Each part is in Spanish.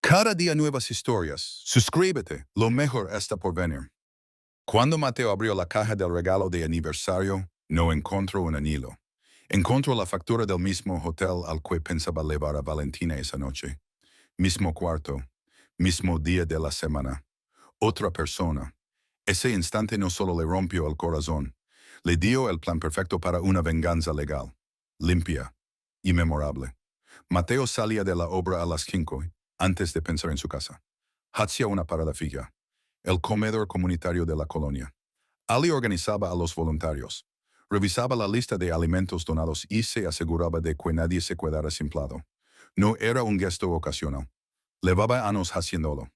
Cada día nuevas historias. Suscríbete, lo mejor está por venir. Cuando Mateo abrió la caja del regalo de aniversario, no encontró un anillo. Encontró la factura del mismo hotel al que pensaba llevar a Valentina esa noche. Mismo cuarto, mismo día de la semana. Otra persona. Ese instante no solo le rompió el corazón, le dio el plan perfecto para una venganza legal, limpia y memorable. Mateo salía de la obra a las 5, antes de pensar en su casa. Hacía una parada fija, el comedor comunitario de la colonia. Ali organizaba a los voluntarios, revisaba la lista de alimentos donados y se aseguraba de que nadie se quedara sin plato. No era un gesto ocasional. Llevaba años haciéndolo.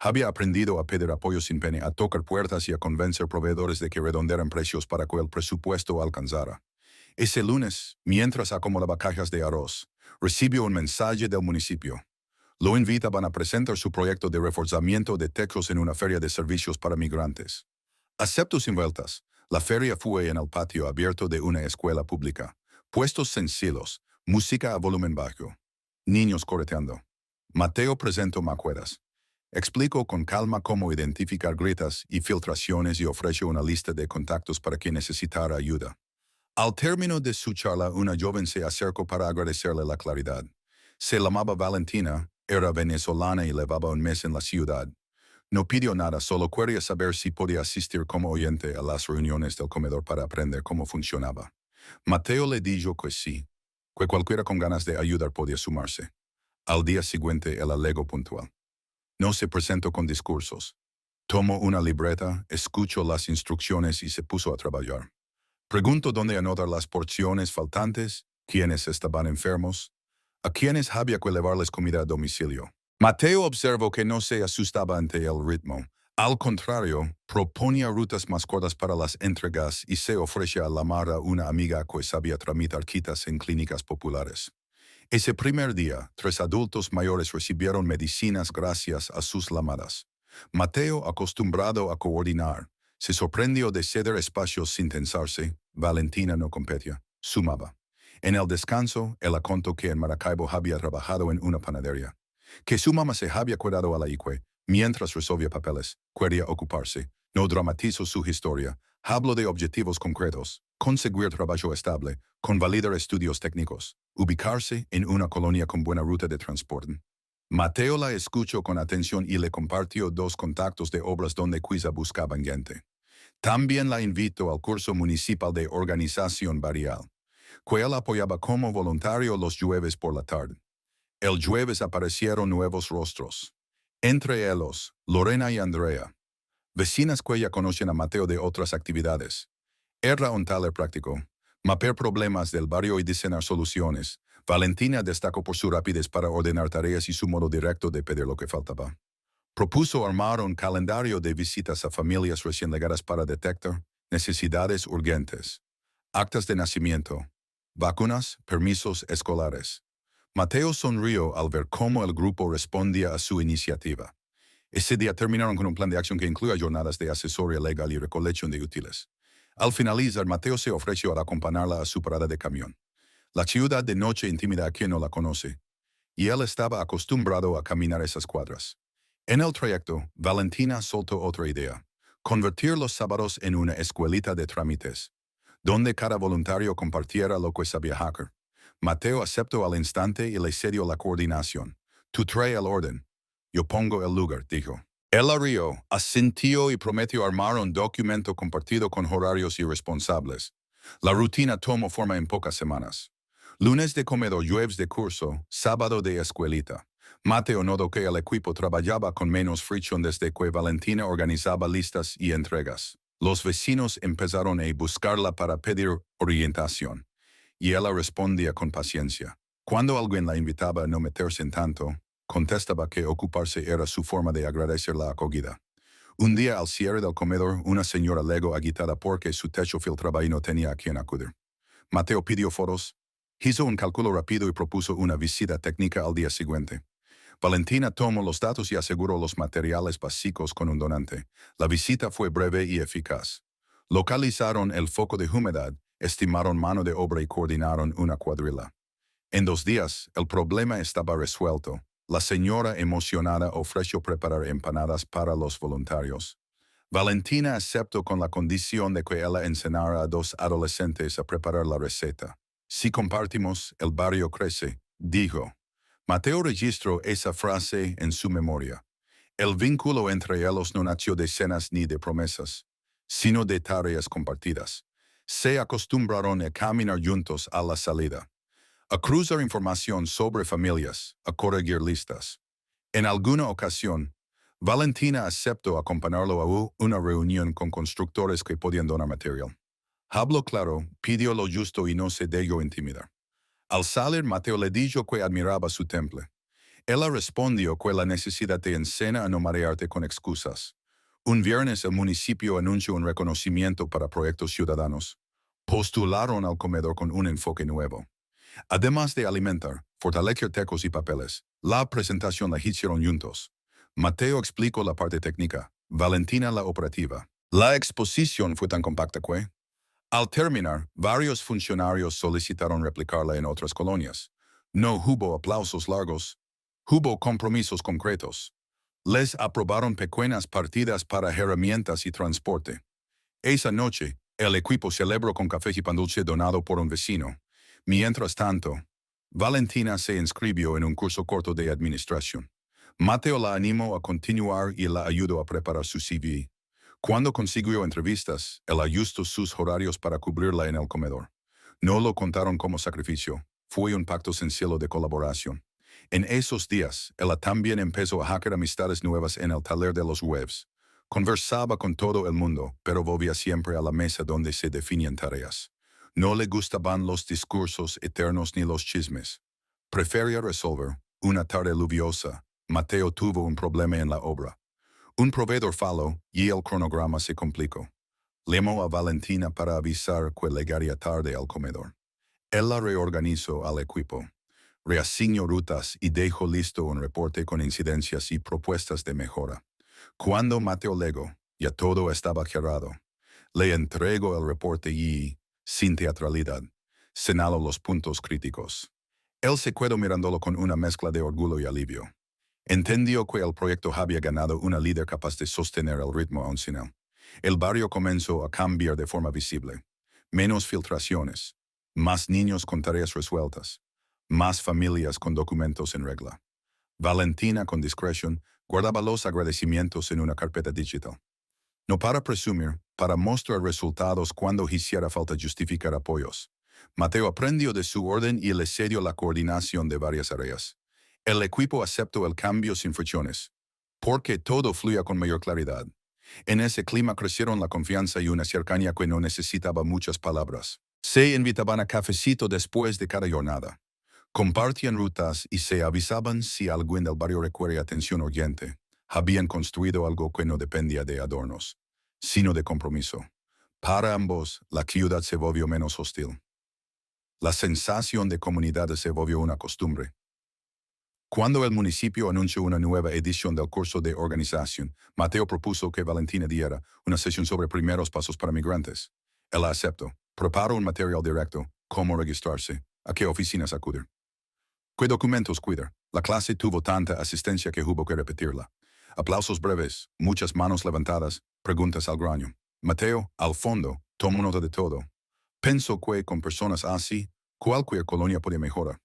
Había aprendido a pedir apoyo sin pena, a tocar puertas y a convencer proveedores de que redondearan precios para que el presupuesto alcanzara. Ese lunes, mientras acomodaba cajas de arroz, recibió un mensaje del municipio. Lo invitaban a presentar su proyecto de reforzamiento de techos en una feria de servicios para migrantes. Aceptó sin vueltas. La feria fue en el patio abierto de una escuela pública. Puestos sencillos, música a volumen bajo. Niños correteando. Mateo presentó maquetas. Explicó con calma cómo identificar grietas y filtraciones y ofreció una lista de contactos para quien necesitara ayuda. Al término de su charla, una joven se acercó para agradecerle la claridad. Se llamaba Valentina, era venezolana y llevaba un mes en la ciudad. No pidió nada, solo quería saber si podía asistir como oyente a las reuniones del comedor para aprender cómo funcionaba. Mateo le dijo que sí, que cualquiera con ganas de ayudar podía sumarse. Al día siguiente, el alegó puntual. No se presentó con discursos. Tomó una libreta, escuchó las instrucciones y se puso a trabajar. Preguntó dónde anotar las porciones faltantes, quiénes estaban enfermos, a quienes había que llevarles comida a domicilio. Mateo observó que no se asustaba ante el ritmo. Al contrario, proponía rutas más cortas para las entregas y se ofrecía a llamar a una amiga que sabía tramitar citas en clínicas populares. Ese primer día, 3 adultos mayores recibieron medicinas gracias a sus llamadas. Mateo, acostumbrado a coordinar, se sorprendió de ceder espacios sin tensarse. Valentina no competía, sumaba. En el descanso, él contó que en Maracaibo había trabajado en una panadería, que su mamá se había cuidado a la ICUE, mientras resolvía papeles, quería ocuparse. No dramatizó su historia, habló de objetivos concretos, conseguir trabajo estable, convalidar estudios técnicos, ubicarse en una colonia con buena ruta de transporte. Mateo la escuchó con atención y le compartió 2 contactos de obras donde quizá buscaban gente. También la invitó al curso municipal de organización barrial, que él apoyaba como voluntario los jueves por la tarde. El jueves aparecieron nuevos rostros. Entre ellos, Lorena y Andrea, vecinas que ya conocen a Mateo de otras actividades. Era un taller práctico, mapear problemas del barrio y diseñar soluciones. Valentina destacó por su rapidez para ordenar tareas y su modo directo de pedir lo que faltaba. Propuso armar un calendario de visitas a familias recién llegadas para detectar necesidades urgentes, actas de nacimiento, vacunas, permisos escolares. Mateo sonrió al ver cómo el grupo respondía a su iniciativa. Ese día terminaron con un plan de acción que incluía jornadas de asesoría legal y recolección de útiles. Al finalizar, Mateo se ofreció a acompañarla a su parada de camión. La ciudad de noche intimida a quien no la conoce, y él estaba acostumbrado a caminar esas cuadras. En el trayecto, Valentina soltó otra idea: convertir los sábados en una escuelita de trámites, donde cada voluntario compartiera lo que sabía hacer. Mateo aceptó al instante y le cedió la coordinación. Tú trae el orden, yo pongo el lugar, dijo. Él rió, asintió y prometió armar un documento compartido con horarios y responsables. La rutina tomó forma en pocas semanas. Lunes de comedor, jueves de curso, sábado de escuelita. Mateo notó que el equipo trabajaba con menos fricción desde que Valentina organizaba listas y entregas. Los vecinos empezaron a buscarla para pedir orientación, y ella respondía con paciencia. Cuando alguien la invitaba a no meterse en tanto, contestaba que ocuparse era su forma de agradecer la acogida. Un día al cierre del comedor, una señora legó agitada porque su techo filtraba y no tenía a quien acudir. Mateo pidió fotos, hizo un cálculo rápido y propuso una visita técnica al día siguiente. Valentina tomó los datos y aseguró los materiales básicos con un donante. La visita fue breve y eficaz. Localizaron el foco de humedad, estimaron mano de obra y coordinaron una cuadrilla. En 2 días, el problema estaba resuelto. La señora emocionada ofreció preparar empanadas para los voluntarios. Valentina aceptó con la condición de que ella enseñara a dos adolescentes a preparar la receta. Si compartimos, el barrio crece, dijo. Mateo registró esa frase en su memoria. El vínculo entre ellos no nació de cenas ni de promesas, sino de tareas compartidas. Se acostumbraron a caminar juntos a la salida, a cruzar información sobre familias, a corregir listas. En alguna ocasión, Valentina aceptó acompañarlo a una reunión con constructores que podían donar material. Habló claro, pidió lo justo y no se dejó intimidar. Al salir, Mateo le dijo que admiraba su temple. Ella respondió que la necesidad te enseña a no marearte con excusas. Un viernes el municipio anunció un reconocimiento para proyectos ciudadanos. Postularon al comedor con un enfoque nuevo. Además de alimentar, fortalecer tecos y papeles, la presentación la hicieron juntos. Mateo explicó la parte técnica, Valentina la operativa. La exposición fue tan compacta que, al terminar, varios funcionarios solicitaron replicarla en otras colonias. No hubo aplausos largos, hubo compromisos concretos. Les aprobaron pequeñas partidas para herramientas y transporte. Esa noche, el equipo celebró con café y pan dulce donado por un vecino. Mientras tanto, Valentina se inscribió en un curso corto de administración. Mateo la animó a continuar y la ayudó a preparar su CV. Cuando consiguió entrevistas, él ajustó sus horarios para cubrirla en el comedor. No lo contaron como sacrificio, fue un pacto sencillo de colaboración. En esos días, ella también empezó a hackear amistades nuevas en el taller de los webs. Conversaba con todo el mundo, pero volvía siempre a la mesa donde se definían tareas. No le gustaban los discursos eternos ni los chismes. Prefería resolver. Una tarde lluviosa, Mateo tuvo un problema en la obra. Un proveedor falló y el cronograma se complicó. Llamó a Valentina para avisar que llegaría tarde al comedor. Él la reorganizó al equipo, reasignó rutas y dejó listo un reporte con incidencias y propuestas de mejora. Cuando Mateo llegó, ya todo estaba cerrado. Le entregó el reporte y, sin teatralidad, señaló los puntos críticos. Él se quedó mirándolo con una mezcla de orgullo y alivio. Entendió que el proyecto había ganado una líder capaz de sostener el ritmo a un final. El barrio comenzó a cambiar de forma visible. Menos filtraciones, más niños con tareas resueltas, más familias con documentos en regla. Valentina, con discreción, guardaba los agradecimientos en una carpeta digital. No para presumir, para mostrar resultados cuando hiciera falta justificar apoyos. Mateo aprendió de su orden y le cedió la coordinación de varias áreas. El equipo aceptó el cambio sin fricciones, porque todo fluía con mayor claridad. En ese clima crecieron la confianza y una cercanía que no necesitaba muchas palabras. Se invitaban a cafecito después de cada jornada. Compartían rutas y se avisaban si alguien del barrio requiere atención urgente. Habían construido algo que no dependía de adornos, sino de compromiso. Para ambos, la ciudad se volvió menos hostil. La sensación de comunidad se volvió una costumbre. Cuando el municipio anunció una nueva edición del curso de organización, Mateo propuso que Valentina diera una sesión sobre primeros pasos para migrantes. Él aceptó. Preparó un material directo, cómo registrarse, a qué oficinas acudir, qué documentos cuidar. La clase tuvo tanta asistencia que hubo que repetirla. Aplausos breves, muchas manos levantadas, preguntas al grano. Mateo, al fondo, tomó nota de todo. Pensó que con personas así, cualquier colonia podía mejorar.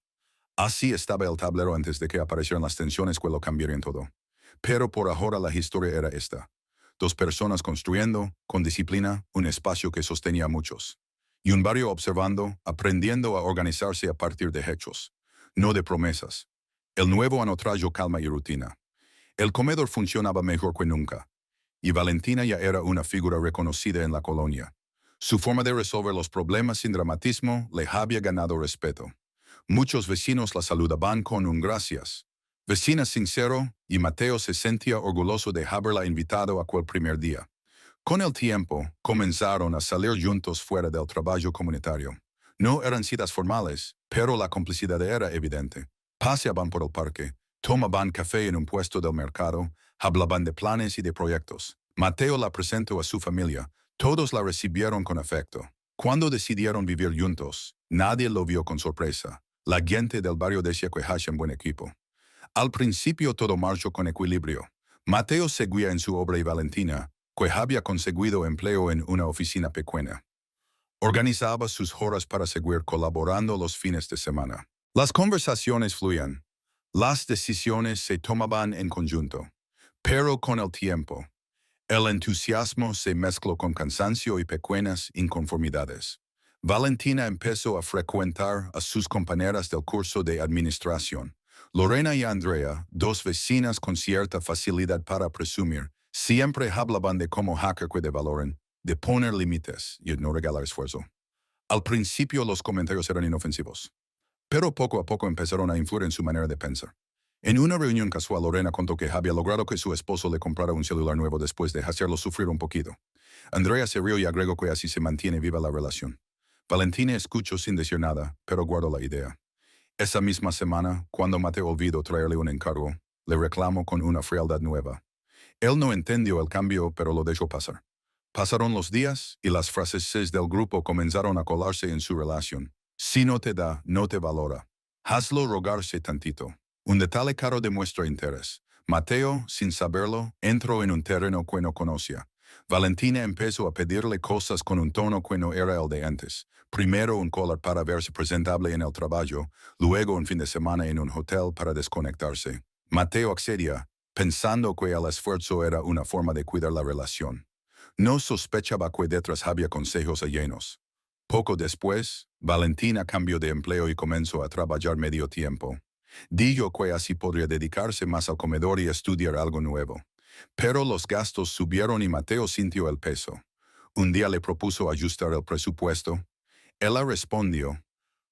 Así estaba el tablero antes de que aparecieran las tensiones que lo cambiarían todo. Pero por ahora la historia era esta. Dos personas construyendo, con disciplina, un espacio que sostenía a muchos. Y un barrio observando, aprendiendo a organizarse a partir de hechos, no de promesas. El nuevo ano trajo calma y rutina. El comedor funcionaba mejor que nunca. Y Valentina ya era una figura reconocida en la colonia. Su forma de resolver los problemas sin dramatismo le había ganado respeto. Muchos vecinos la saludaban con un gracias. Vecina sincero, y Mateo se sentía orgulloso de haberla invitado aquel primer día. Con el tiempo, comenzaron a salir juntos fuera del trabajo comunitario. No eran citas formales, pero la complicidad era evidente. Paseaban por el parque, tomaban café en un puesto del mercado, hablaban de planes y de proyectos. Mateo la presentó a su familia, todos la recibieron con afecto. Cuando decidieron vivir juntos, nadie lo vio con sorpresa. La gente del barrio decía que hacían buen equipo. Al principio todo marchó con equilibrio. Mateo seguía en su obra y Valentina, que había conseguido empleo en una oficina pequeña, organizaba sus horas para seguir colaborando los fines de semana. Las conversaciones fluían. Las decisiones se tomaban en conjunto. Pero con el tiempo, el entusiasmo se mezcló con cansancio y pequeñas inconformidades. Valentina empezó a frecuentar a sus compañeras del curso de administración. Lorena y Andrea, dos vecinas con cierta facilidad para presumir, siempre hablaban de cómo hacker que de valoren, de poner límites y no regalar esfuerzo. Al principio los comentarios eran inofensivos, pero poco a poco empezaron a influir en su manera de pensar. En una reunión casual, Lorena contó que había logrado que su esposo le comprara un celular nuevo después de hacerlo sufrir un poquito. Andrea se rió y agregó que así se mantiene viva la relación. Valentina escuchó sin decir nada, pero guardó la idea. Esa misma semana, cuando Mateo olvidó traerle un encargo, le reclamó con una frialdad nueva. Él no entendió el cambio, pero lo dejó pasar. Pasaron los días y las frases del grupo comenzaron a colarse en su relación. Si no te da, no te valora. Hazlo rogarse tantito. Un detalle caro demuestra interés. Mateo, sin saberlo, entró en un terreno que no conocía. Valentina empezó a pedirle cosas con un tono que no era el de antes. Primero un collar para verse presentable en el trabajo, luego un fin de semana en un hotel para desconectarse. Mateo accedía, pensando que el esfuerzo era una forma de cuidar la relación. No sospechaba que detrás había consejos llenos. Poco después, Valentina cambió de empleo y comenzó a trabajar medio tiempo. Dijo que así podría dedicarse más al comedor y estudiar algo nuevo. Pero los gastos subieron y Mateo sintió el peso. Un día le propuso ajustar el presupuesto. Ella respondió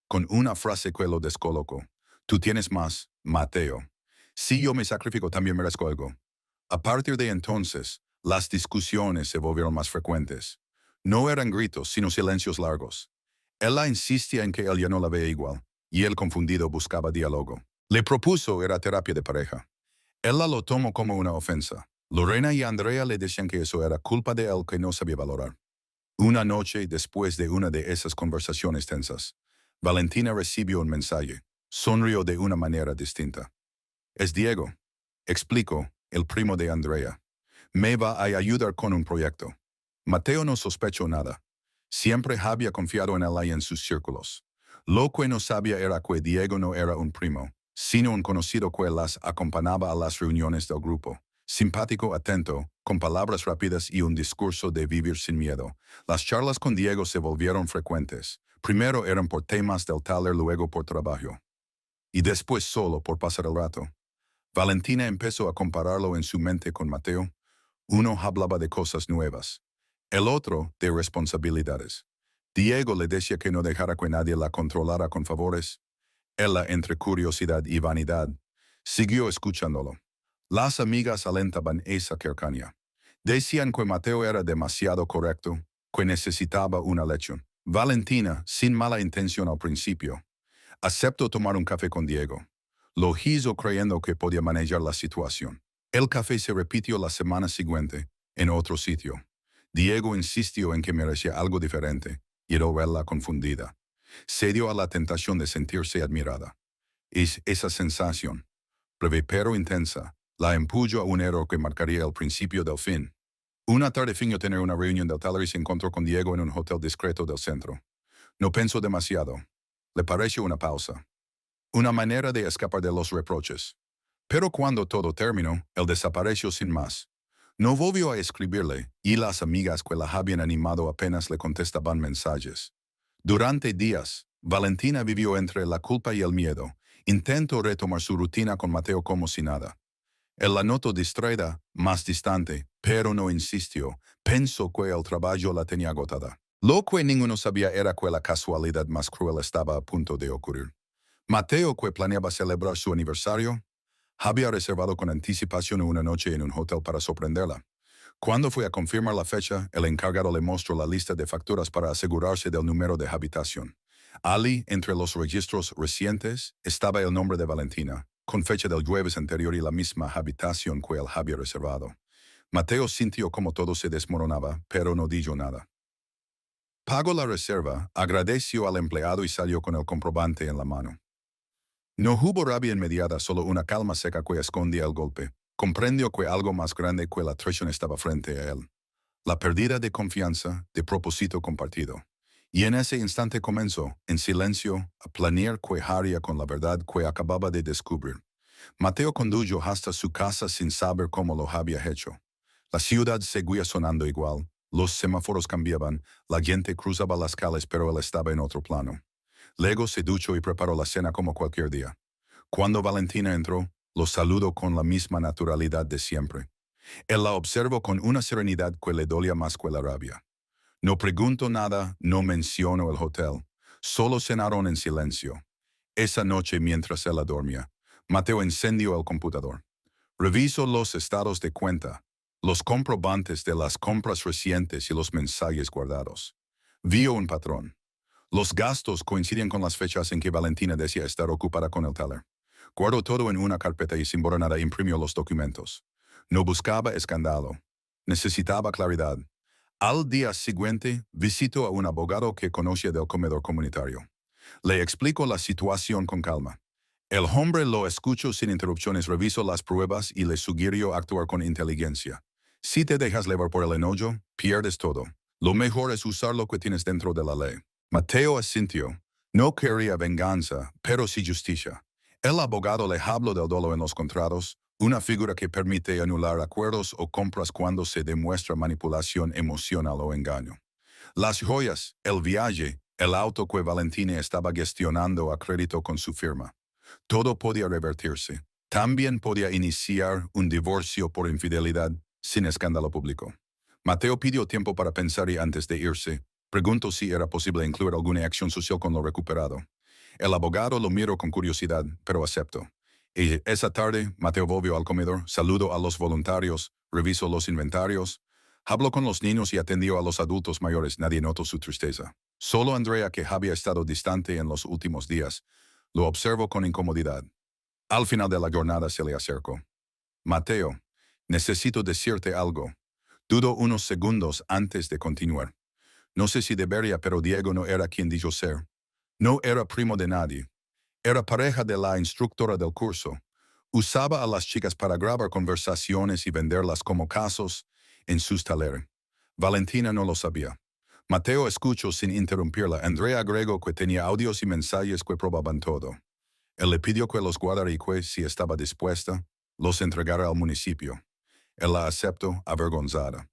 con una frase que lo descolocó. Tú tienes más, Mateo. Si yo me sacrifico, también merezco algo. A partir de entonces, las discusiones se volvieron más frecuentes. No eran gritos, sino silencios largos. Ella insistía en que él ya no la veía igual, y él confundido buscaba diálogo. Le propuso era terapia de pareja. Ella lo tomó como una ofensa. Lorena y Andrea le decían que eso era culpa de él que no sabía valorar. Una noche, después de una de esas conversaciones tensas, Valentina recibió un mensaje. Sonrió de una manera distinta. Es Diego, explicó, el primo de Andrea. Me va a ayudar con un proyecto. Mateo no sospechó nada. Siempre había confiado en él y en sus círculos. Lo que no sabía era que Diego no era un primo, sino un conocido que las acompañaba a las reuniones del grupo. Simpático, atento, con palabras rápidas y un discurso de vivir sin miedo. Las charlas con Diego se volvieron frecuentes. Primero eran por temas del taller, luego por trabajo. Y después solo por pasar el rato. Valentina empezó a compararlo en su mente con Mateo. Uno hablaba de cosas nuevas, el otro de responsabilidades. Diego le decía que no dejara que nadie la controlara con favores. Ella, entre curiosidad y vanidad, siguió escuchándolo. Las amigas alentaban esa cercanía. Decían que Mateo era demasiado correcto, que necesitaba una lección. Valentina, sin mala intención al principio, aceptó tomar un café con Diego. Lo hizo creyendo que podía manejar la situación. El café se repitió la semana siguiente, en otro sitio. Diego insistió en que merecía algo diferente, y era verla confundida. Cedió a la tentación de sentirse admirada. Esa sensación, breve pero intensa, la empujó a un error que marcaría el principio del fin. Una tarde fingió tener una reunión del taller y se encontró con Diego en un hotel discreto del centro. No pensó demasiado. Le pareció una pausa. Una manera de escapar de los reproches. Pero cuando todo terminó, él desapareció sin más. No volvió a escribirle, y las amigas que la habían animado apenas le contestaban mensajes. Durante días, Valentina vivió entre la culpa y el miedo. Intentó retomar su rutina con Mateo como si nada. Él la notó distraída, más distante, pero no insistió. Pensó que el trabajo la tenía agotada. Lo que ninguno sabía era que la casualidad más cruel estaba a punto de ocurrir. Mateo, que planeaba celebrar su aniversario, había reservado con anticipación una noche en un hotel para sorprenderla. Cuando fue a confirmar la fecha, el encargado le mostró la lista de facturas para asegurarse del número de habitación. Ali, entre los registros recientes, estaba el nombre de Valentina, con fecha del jueves anterior y la misma habitación que él había reservado. Mateo sintió como todo se desmoronaba, pero no dijo nada. Pagó la reserva, agradeció al empleado y salió con el comprobante en la mano. No hubo rabia inmediata, solo una calma seca que escondía el golpe. Comprendió que algo más grande que la traición estaba frente a él. La pérdida de confianza, de propósito compartido. Y en ese instante comenzó, en silencio, a planear qué haría con la verdad que acababa de descubrir. Mateo condujo hasta su casa sin saber cómo lo había hecho. La ciudad seguía sonando igual, los semáforos cambiaban, la gente cruzaba las calles pero él estaba en otro plano. Luego se duchó y preparó la cena como cualquier día. Cuando Valentina entró, lo saludó con la misma naturalidad de siempre. Él la observó con una serenidad que le dolía más que la rabia. No preguntó nada, no mencionó el hotel. Solo cenaron en silencio. Esa noche, mientras ella dormía, Mateo encendió el computador. Revisó los estados de cuenta, los comprobantes de las compras recientes y los mensajes guardados. Vio un patrón. Los gastos coincidían con las fechas en que Valentina decía estar ocupada con el taller. Guardó todo en una carpeta y sin borrar nada imprimió los documentos. No buscaba escándalo. Necesitaba claridad. Al día siguiente, visitó a un abogado que conocía del comedor comunitario. Le explicó la situación con calma. El hombre lo escuchó sin interrupciones, revisó las pruebas y le sugirió actuar con inteligencia. Si te dejas llevar por el enojo, pierdes todo. Lo mejor es usar lo que tienes dentro de la ley. Mateo asintió. No quería venganza, pero sí justicia. El abogado le habló del dolo en los contratos, una figura que permite anular acuerdos o compras cuando se demuestra manipulación emocional o engaño. Las joyas, el viaje, el auto que Valentina estaba gestionando a crédito con su firma. Todo podía revertirse. También podía iniciar un divorcio por infidelidad sin escándalo público. Mateo pidió tiempo para pensar y antes de irse, preguntó si era posible incluir alguna acción social con lo recuperado. El abogado lo miró con curiosidad, pero aceptó. Y esa tarde, Mateo volvió al comedor, saludó a los voluntarios, revisó los inventarios, habló con los niños y atendió a los adultos mayores. Nadie notó su tristeza. Solo Andrea, que había estado distante en los últimos días, lo observó con incomodidad. Al final de la jornada se le acercó. Mateo, necesito decirte algo. Dudó unos segundos antes de continuar. No sé si debería, pero Diego no era quien dijo ser. No era primo de nadie. Era pareja de la instructora del curso. Usaba a las chicas para grabar conversaciones y venderlas como casos en sus talleres. Valentina no lo sabía. Mateo escuchó sin interrumpirla. Andrea agregó que tenía audios y mensajes que probaban todo. Él le pidió que los guardara y que, si estaba dispuesta, los entregara al municipio. Él la aceptó, avergonzada.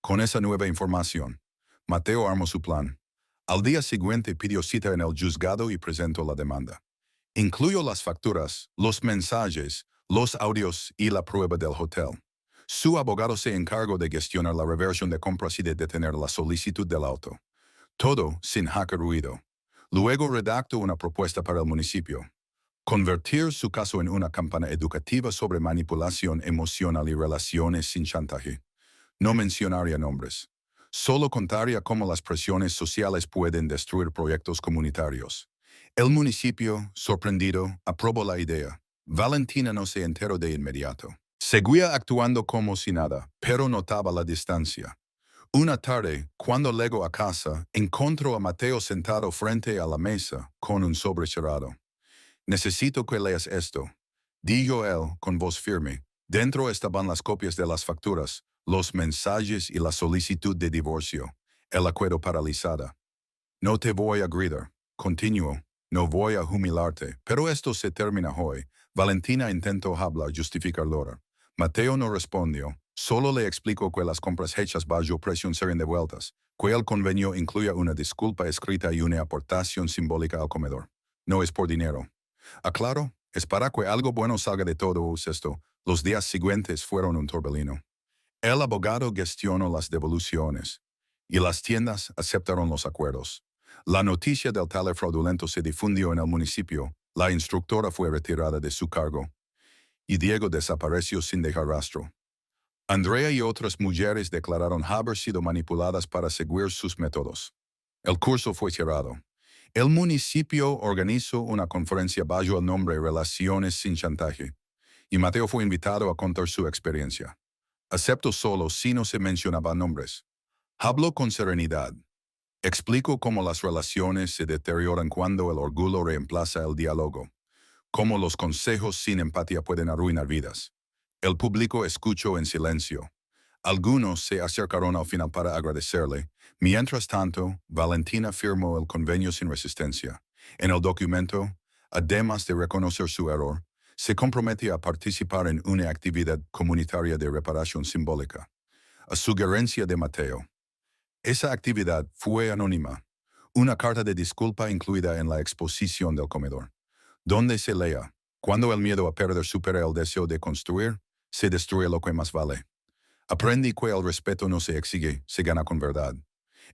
Con esa nueva información, Mateo armó su plan. Al día siguiente pidió cita en el juzgado y presentó la demanda. Incluyó las facturas, los mensajes, los audios y la prueba del hotel. Su abogado se encargó de gestionar la reversión de compras y de detener la solicitud del auto. Todo sin hacer ruido. Luego redactó una propuesta para el municipio. Convertir su caso en una campaña educativa sobre manipulación emocional y relaciones sin chantaje. No mencionaría nombres. Solo contaría cómo las presiones sociales pueden destruir proyectos comunitarios. El municipio, sorprendido, aprobó la idea. Valentina no se enteró de inmediato. Seguía actuando como si nada, pero notaba la distancia. Una tarde, cuando llegó a casa, encontró a Mateo sentado frente a la mesa con un sobre cerrado. Necesito que leas esto, dijo él con voz firme. Dentro estaban las copias de las facturas, los mensajes y la solicitud de divorcio. El acuerdo paralizada. No te voy a gritar, continuó. No voy a humillarte, pero esto se termina hoy. Valentina intentó hablar, justificarlo. Mateo no respondió. Solo le explicó que las compras hechas bajo presión serían devueltas, que el convenio incluía una disculpa escrita y una aportación simbólica al comedor. No es por dinero. Aclaro, es para que algo bueno salga de todo esto. Los días siguientes fueron un torbellino. El abogado gestionó las devoluciones y las tiendas aceptaron los acuerdos. La noticia del taller fraudulento se difundió en el municipio, la instructora fue retirada de su cargo y Diego desapareció sin dejar rastro. Andrea y otras mujeres declararon haber sido manipuladas para seguir sus métodos. El curso fue cerrado. El municipio organizó una conferencia bajo el nombre Relaciones sin Chantaje, y Mateo fue invitado a contar su experiencia. Aceptó solo si no se mencionaban nombres. Habló con serenidad. Explicó cómo las relaciones se deterioran cuando el orgullo reemplaza el diálogo, Cómo los consejos sin empatía pueden arruinar vidas. El público escuchó en silencio. Algunos se acercaron al final para agradecerle. Mientras tanto, Valentina firmó el convenio sin resistencia. En el documento, además de reconocer su error, se comprometía a participar en una actividad comunitaria de reparación simbólica. A sugerencia de Mateo. Esa actividad fue anónima. Una carta de disculpa incluida en la exposición del comedor, donde se lea: cuando el miedo a perder supera el deseo de construir, se destruye lo que más vale. Aprendí que el respeto no se exige, se gana con verdad.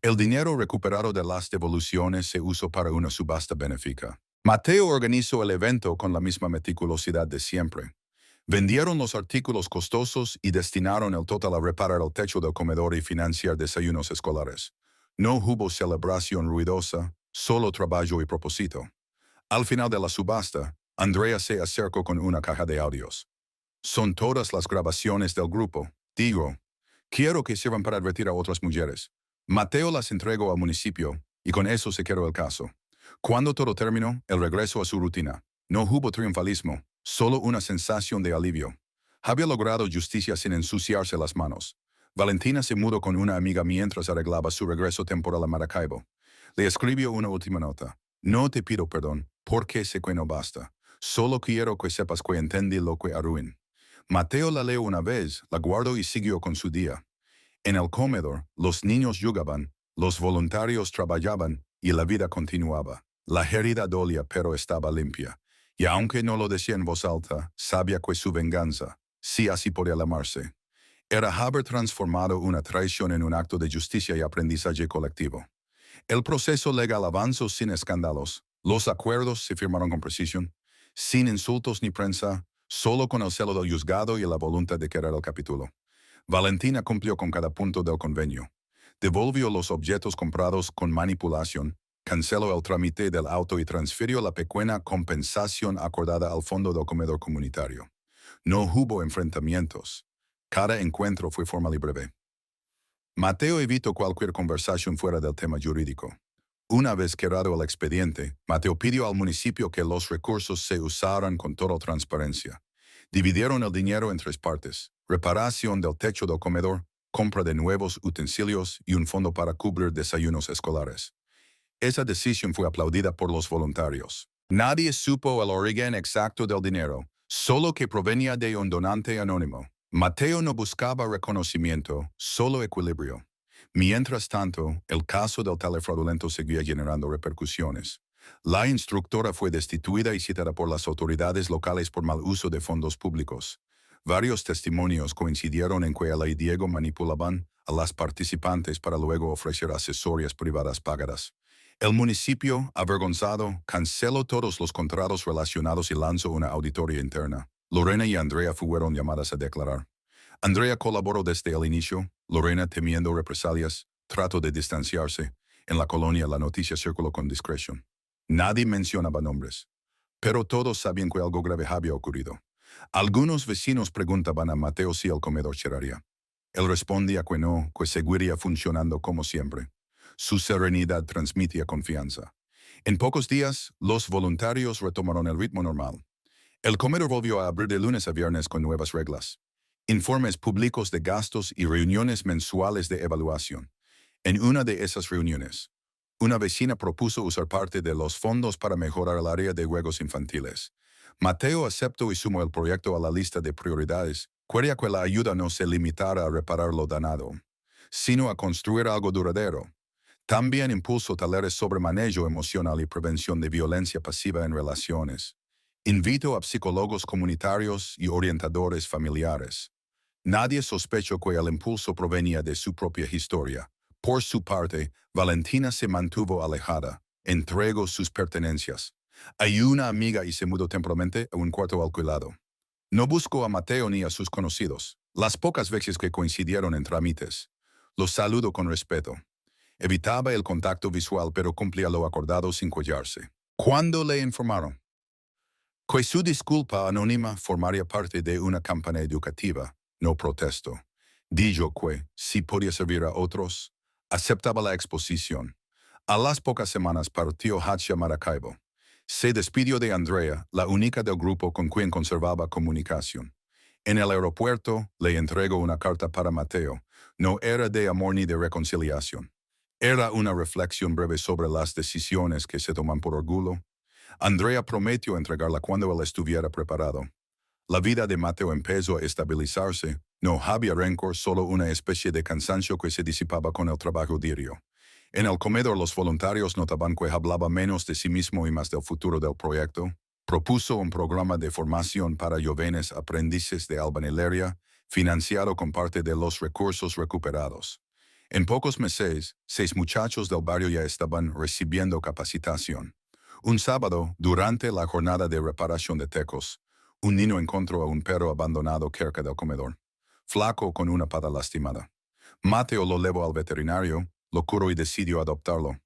El dinero recuperado de las devoluciones se usó para una subasta benéfica. Mateo organizó el evento con la misma meticulosidad de siempre. Vendieron los artículos costosos y destinaron el total a reparar el techo del comedor y financiar desayunos escolares. No hubo celebración ruidosa, solo trabajo y propósito. Al final de la subasta, Andrea se acercó con una caja de audios. Son todas las grabaciones del grupo, digo. Quiero que sirvan para advertir a otras mujeres. Mateo las entregó al municipio, y con eso se quedó el caso. Cuando todo terminó, el regreso a su rutina. No hubo triunfalismo, solo una sensación de alivio. Había logrado justicia sin ensuciarse las manos. Valentina se mudó con una amiga mientras arreglaba su regreso temporal a Maracaibo. Le escribió una última nota. No te pido perdón, porque sé que no basta. Solo quiero que sepas que entendí lo que arruin. Mateo la leyó una vez, la guardó y siguió con su día. En el comedor, los niños jugaban, los voluntarios trabajaban y la vida continuaba. La herida dolía pero estaba limpia. Y aunque no lo decía en voz alta, sabía que su venganza, si así podía llamarse, era haber transformado una traición en un acto de justicia y aprendizaje colectivo. El proceso legal avanzó sin escándalos. Los acuerdos se firmaron con precisión, sin insultos ni prensa, solo con el celo del juzgado y la voluntad de querer el capítulo. Valentina cumplió con cada punto del convenio. Devolvió los objetos comprados con manipulación, canceló el trámite del auto y transfirió la pequeña compensación acordada al fondo del comedor comunitario. No hubo enfrentamientos. Cada encuentro fue formal y breve. Mateo evitó cualquier conversación fuera del tema jurídico. Una vez cerrado el expediente, Mateo pidió al municipio que los recursos se usaran con toda transparencia. Dividieron el dinero en 3 partes: reparación del techo del comedor, compra de nuevos utensilios y un fondo para cubrir desayunos escolares. Esa decisión fue aplaudida por los voluntarios. Nadie supo el origen exacto del dinero, solo que provenía de un donante anónimo. Mateo no buscaba reconocimiento, solo equilibrio. Mientras tanto, el caso del taller fraudulento seguía generando repercusiones. La instructora fue destituida y citada por las autoridades locales por mal uso de fondos públicos. Varios testimonios coincidieron en que ella y Diego manipulaban a las participantes para luego ofrecer asesorías privadas pagadas. El municipio, avergonzado, canceló todos los contratos relacionados y lanzó una auditoría interna. Lorena y Andrea fueron llamadas a declarar. Andrea colaboró desde el inicio. Lorena, temiendo represalias, trató de distanciarse. En la colonia la noticia circuló con discreción. Nadie mencionaba nombres, pero todos sabían que algo grave había ocurrido. Algunos vecinos preguntaban a Mateo si el comedor cerraría. Él respondía que no, que seguiría funcionando como siempre. Su serenidad transmitía confianza. En pocos días, los voluntarios retomaron el ritmo normal. El comedor volvió a abrir de lunes a viernes con nuevas reglas: informes públicos de gastos y reuniones mensuales de evaluación. En una de esas reuniones, una vecina propuso usar parte de los fondos para mejorar el área de juegos infantiles. Mateo aceptó y sumó el proyecto a la lista de prioridades. Quería que la ayuda no se limitara a reparar lo dañado, sino a construir algo duradero. También impulsó talleres sobre manejo emocional y prevención de violencia pasiva en relaciones. Invitó a psicólogos comunitarios y orientadores familiares. Nadie sospechó que el impulso provenía de su propia historia. Por su parte, Valentina se mantuvo alejada, entregó sus pertenencias. Hay una amiga y se mudó temporalmente a un cuarto alquilado. No buscó a Mateo ni a sus conocidos. Las pocas veces que coincidieron en trámites, los saludó con respeto. Evitaba el contacto visual pero cumplía lo acordado sin cuellarse. ¿Cuándo le informaron que su disculpa anónima formaría parte de una campaña educativa? No protestó. Dijo que, si podía servir a otros, aceptaba la exposición. A las pocas semanas partió hacia Maracaibo. Se despidió de Andrea, la única del grupo con quien conservaba comunicación. En el aeropuerto le entregó una carta para Mateo. No era de amor ni de reconciliación. Era una reflexión breve sobre las decisiones que se toman por orgullo. Andrea prometió entregarla cuando él estuviera preparado. La vida de Mateo empezó a estabilizarse. No había rencor, solo una especie de cansancio que se disipaba con el trabajo diario. En el comedor los voluntarios notaban que hablaba menos de sí mismo y más del futuro del proyecto. Propuso un programa de formación para jóvenes aprendices de albañilería, financiado con parte de los recursos recuperados. En pocos meses, 6 muchachos del barrio ya estaban recibiendo capacitación. Un sábado, durante la jornada de reparación de tecos, un niño encontró a un perro abandonado cerca del comedor, flaco con una pata lastimada. Mateo lo llevó al veterinario, lo curó y decidió adoptarlo.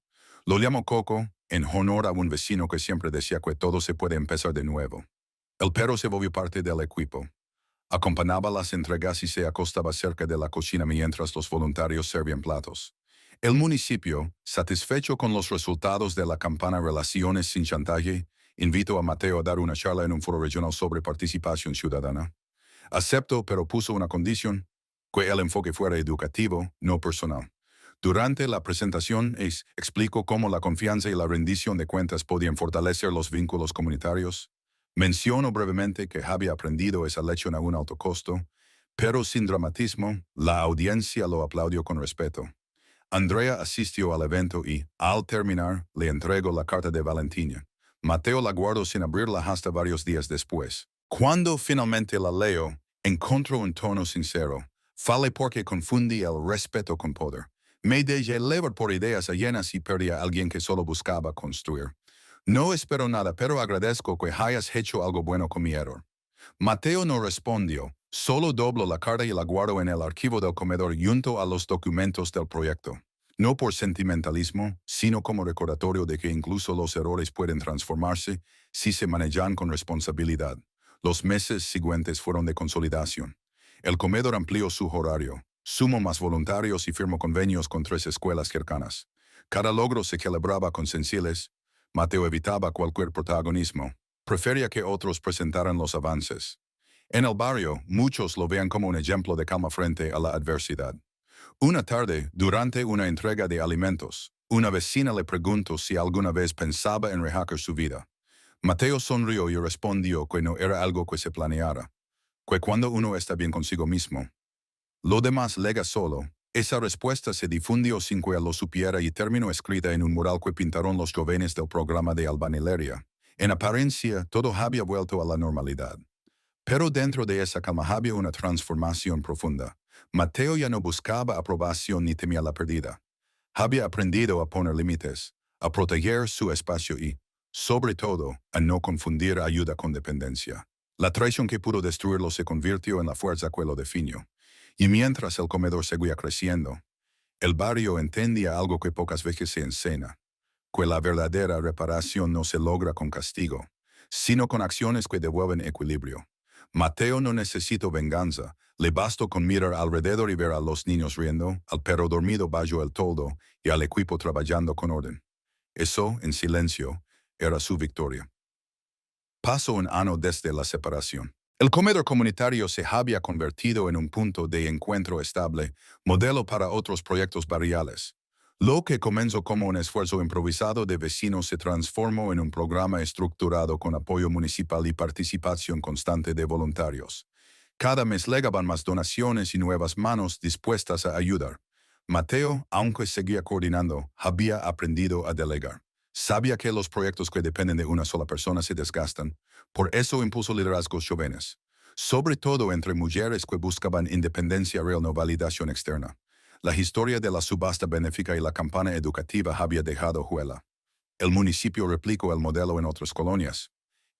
Lo llamó Coco, en honor a un vecino que siempre decía que todo se puede empezar de nuevo. El perro se volvió parte del equipo. Acompañaba las entregas y se acostaba cerca de la cocina mientras los voluntarios servían platos. El municipio, satisfecho con los resultados de la campaña Relaciones sin Chantaje, invitó a Mateo a dar una charla en un foro regional sobre participación ciudadana. Aceptó, pero puso una condición, que el enfoque fuera educativo, no personal. Durante la presentación explicó cómo la confianza y la rendición de cuentas podían fortalecer los vínculos comunitarios. Mencionó brevemente que había aprendido esa lección a un alto costo, pero sin dramatismo, la audiencia lo aplaudió con respeto. Andrea asistió al evento y, al terminar, le entregó la carta de Valentina. Mateo la guardó sin abrirla hasta varios días después. Cuando finalmente la leyó, encontró un tono sincero. Fale porque confundí el respeto con poder. Me dejé llevar por ideas allenas y perdí a alguien que solo buscaba construir. No espero nada, pero agradezco que hayas hecho algo bueno con mi error. Mateo no respondió, solo dobló la carta y la guardó en el archivo del comedor junto a los documentos del proyecto. No por sentimentalismo, sino como recordatorio de que incluso los errores pueden transformarse si se manejan con responsabilidad. Los meses siguientes fueron de consolidación. El comedor amplió su horario, sumó más voluntarios y firmó convenios con 3 escuelas cercanas. Cada logro se celebraba con sencillez. Mateo evitaba cualquier protagonismo. Prefería que otros presentaran los avances. En el barrio, muchos lo vean como un ejemplo de calma frente a la adversidad. Una tarde, durante una entrega de alimentos, una vecina le preguntó si alguna vez pensaba en rehacer su vida. Mateo sonrió y respondió que no era algo que se planeara, que cuando uno está bien consigo mismo, lo demás llega solo. Esa respuesta se difundió sin que él lo supiera y terminó escrita en un mural que pintaron los jóvenes del programa de albañilería. En apariencia, todo había vuelto a la normalidad. Pero dentro de esa calma había una transformación profunda. Mateo ya no buscaba aprobación ni temía la pérdida. Había aprendido a poner límites, a proteger su espacio y, sobre todo, a no confundir ayuda con dependencia. La traición que pudo destruirlo se convirtió en la fuerza que lo definió. Y mientras el comedor seguía creciendo, el barrio entendía algo que pocas veces se enseña, que la verdadera reparación no se logra con castigo, sino con acciones que devuelven equilibrio. Mateo no necesitó venganza, le bastó con mirar alrededor y ver a los niños riendo, al perro dormido bajo el toldo y al equipo trabajando con orden. Eso, en silencio, era su victoria. Pasó un año desde la separación. El comedor comunitario se había convertido en un punto de encuentro estable, modelo para otros proyectos barriales. Lo que comenzó como un esfuerzo improvisado de vecinos se transformó en un programa estructurado con apoyo municipal y participación constante de voluntarios. Cada mes llegaban más donaciones y nuevas manos dispuestas a ayudar. Mateo, aunque seguía coordinando, había aprendido a delegar. Sabía que los proyectos que dependen de una sola persona se desgastan, por eso impuso liderazgos jóvenes, sobre todo entre mujeres que buscaban independencia real, no validación externa. La historia de la subasta benéfica y la campaña educativa había dejado huella. El municipio replicó el modelo en otras colonias.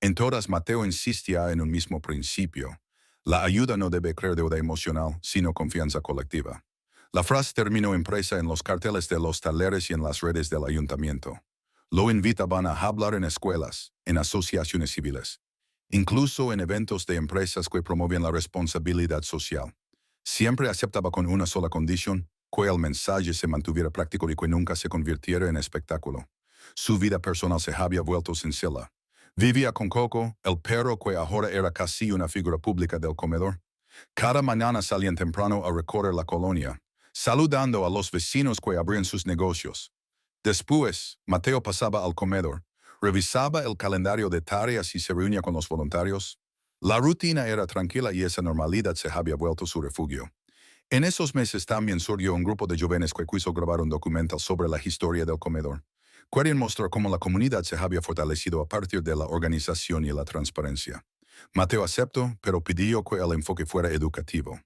En todas, Mateo insistía en un mismo principio. La ayuda no debe crear deuda emocional, sino confianza colectiva. La frase terminó impresa en los carteles de los talleres y en las redes del ayuntamiento. Lo invitaban a hablar en escuelas, en asociaciones civiles, incluso en eventos de empresas que promovían la responsabilidad social. Siempre aceptaba con una sola condición, que el mensaje se mantuviera práctico y que nunca se convirtiera en espectáculo. Su vida personal se había vuelto sencilla. Vivía con Coco, el perro que ahora era casi una figura pública del comedor. Cada mañana salían temprano a recorrer la colonia, saludando a los vecinos que abrían sus negocios. Después, Mateo pasaba al comedor, revisaba el calendario de tareas y se reunía con los voluntarios. La rutina era tranquila y esa normalidad se había vuelto su refugio. En esos meses también surgió un grupo de jóvenes que quiso grabar un documental sobre la historia del comedor. Querían mostrar cómo la comunidad se había fortalecido a partir de la organización y la transparencia. Mateo aceptó, pero pidió que el enfoque fuera educativo.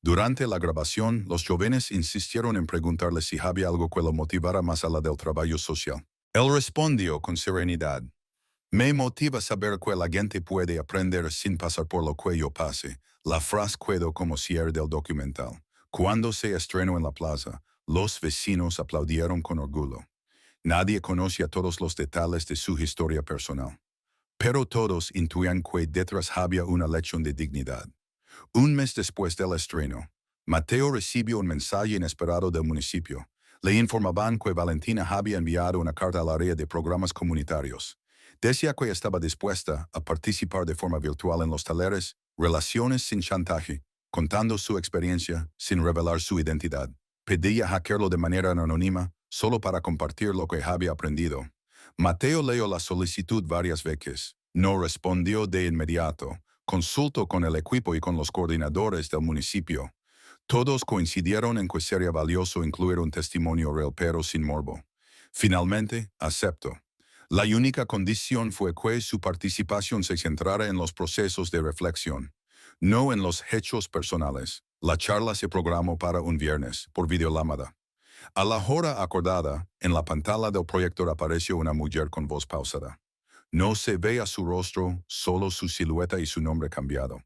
Durante la grabación, los jóvenes insistieron en preguntarle si había algo que lo motivara más allá del trabajo social. Él respondió con serenidad: me motiva saber que la gente puede aprender sin pasar por lo que yo pase. La frase quedó como cierre del documental. Cuando se estrenó en la plaza, los vecinos aplaudieron con orgullo. Nadie conocía todos los detalles de su historia personal, pero todos intuían que detrás había una lección de dignidad. Un mes después del estreno, Mateo recibió un mensaje inesperado del municipio. Le informaban que Valentina había enviado una carta al área de programas comunitarios. Decía que estaba dispuesta a participar de forma virtual en los talleres Relaciones sin chantaje, contando su experiencia sin revelar su identidad. Pedía hackearlo de manera anónima, solo para compartir lo que había aprendido. Mateo leyó la solicitud varias veces. No respondió de inmediato. Consultó con el equipo y con los coordinadores del municipio. Todos coincidieron en que sería valioso incluir un testimonio real pero sin morbo. Finalmente, aceptó. La única condición fue que su participación se centrara en los procesos de reflexión, no en los hechos personales. La charla se programó para un viernes, por videollamada. A la hora acordada, en la pantalla del proyector apareció una mujer con voz pausada. No se veía su rostro, solo su silueta y su nombre cambiado.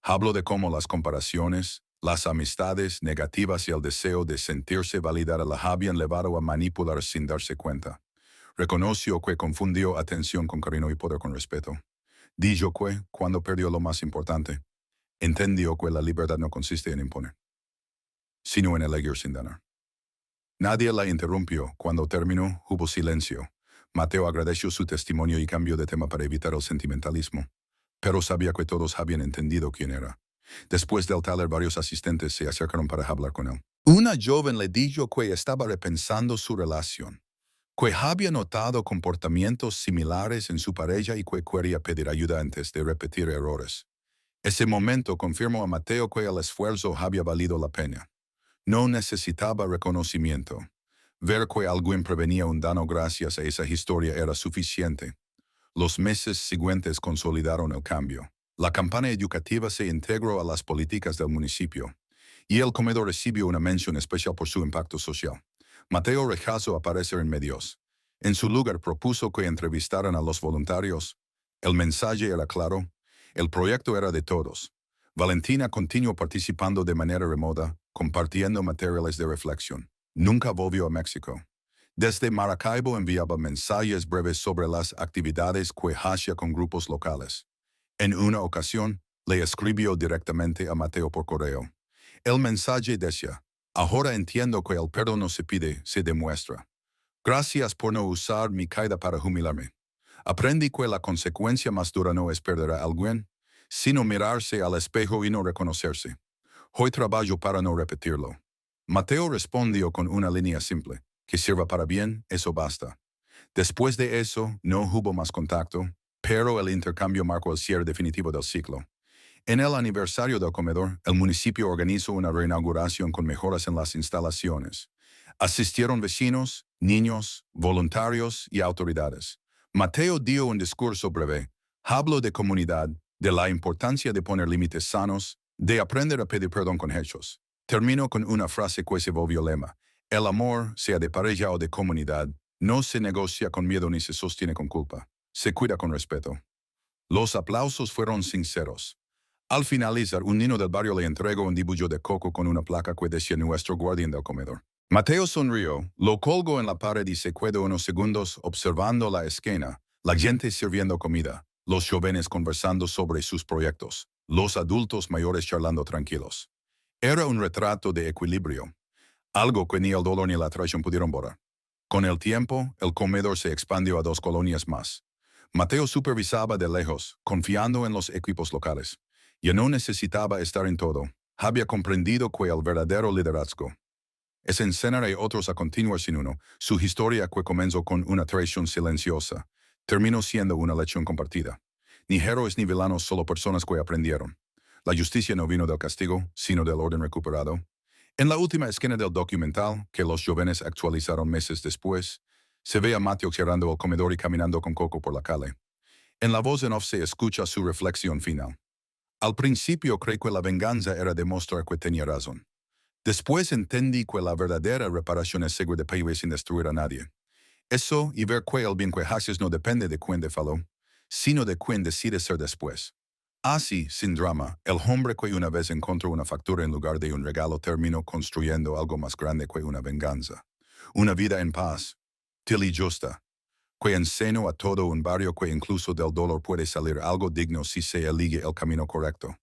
Habló de cómo las comparaciones, las amistades negativas y el deseo de sentirse validada la habían llevado a manipular sin darse cuenta. Reconoció que confundió atención con cariño y poder con respeto. Dijo que, cuando perdió lo más importante, entendió que la libertad no consiste en imponer, sino en elegir sin dañar. Nadie la interrumpió. Cuando terminó, hubo silencio. Mateo agradeció su testimonio y cambió de tema para evitar el sentimentalismo. Pero sabía que todos habían entendido quién era. Después del taller, varios asistentes se acercaron para hablar con él. Una joven le dijo que estaba repensando su relación, que había notado comportamientos similares en su pareja y que quería pedir ayuda antes de repetir errores. Ese momento confirmó a Mateo que el esfuerzo había valido la pena. No necesitaba reconocimiento. Ver que alguien prevenía un daño gracias a esa historia era suficiente. Los meses siguientes consolidaron el cambio. La campaña educativa se integró a las políticas del municipio, y el comedor recibió una mención especial por su impacto social. Mateo rechazó aparecer en medios. En su lugar propuso que entrevistaran a los voluntarios. El mensaje era claro. El proyecto era de todos. Valentina continuó participando de manera remota, compartiendo materiales de reflexión. Nunca volvió a México. Desde Maracaibo enviaba mensajes breves sobre las actividades que hacía con grupos locales. En una ocasión, le escribió directamente a Mateo por correo. El mensaje decía: ahora entiendo que el perdón no se pide, se demuestra. Gracias por no usar mi caída para humillarme. Aprendí que la consecuencia más dura no es perder a alguien, sino mirarse al espejo y no reconocerse. Hoy trabajo para no repetirlo. Mateo respondió con una línea simple: que sirva para bien, eso basta. Después de eso, no hubo más contacto, pero el intercambio marcó el cierre definitivo del ciclo. En el aniversario del comedor, el municipio organizó una reinauguración con mejoras en las instalaciones. Asistieron vecinos, niños, voluntarios y autoridades. Mateo dio un discurso breve. Habló de comunidad, de la importancia de poner límites sanos, de aprender a pedir perdón con hechos. Terminó con una frase que se volvió lema: el amor, sea de pareja o de comunidad, no se negocia con miedo ni se sostiene con culpa. Se cuida con respeto. Los aplausos fueron sinceros. Al finalizar, un niño del barrio le entregó un dibujo de Coco con una placa que decía nuestro guardián del comedor. Mateo sonrió, lo colgó en la pared y se quedó unos segundos observando la escena, la gente sirviendo comida, los jóvenes conversando sobre sus proyectos, los adultos mayores charlando tranquilos. Era un retrato de equilibrio, algo que ni el dolor ni la traición pudieron borrar. Con el tiempo, el comedor se expandió a 2 colonias más. Mateo supervisaba de lejos, confiando en los equipos locales. Ya no necesitaba estar en todo. Había comprendido que el verdadero liderazgo es enseñar a otros a continuar sin uno. Su historia que comenzó con una traición silenciosa, terminó siendo una lección compartida. Ni héroes ni villanos, solo personas que aprendieron. La justicia no vino del castigo, sino del orden recuperado. En la última esquina del documental, que los jóvenes actualizaron meses después, se ve a Mateo cerrando el comedor y caminando con Coco por la calle. En la voz en off se escucha su reflexión final. Al principio creí que la venganza era demostrar que tenía razón. Después entendí que la verdadera reparación es seguir de pie sin destruir a nadie. Eso y ver que el bien que haces no depende de quién te faló, sino de quién decide ser después. Así, sin drama, el hombre que una vez encontró una factura en lugar de un regalo terminó construyendo algo más grande que una venganza. Una vida en paz, til y justa, que enseñó a todo un barrio que incluso del dolor puede salir algo digno si se elige el camino correcto.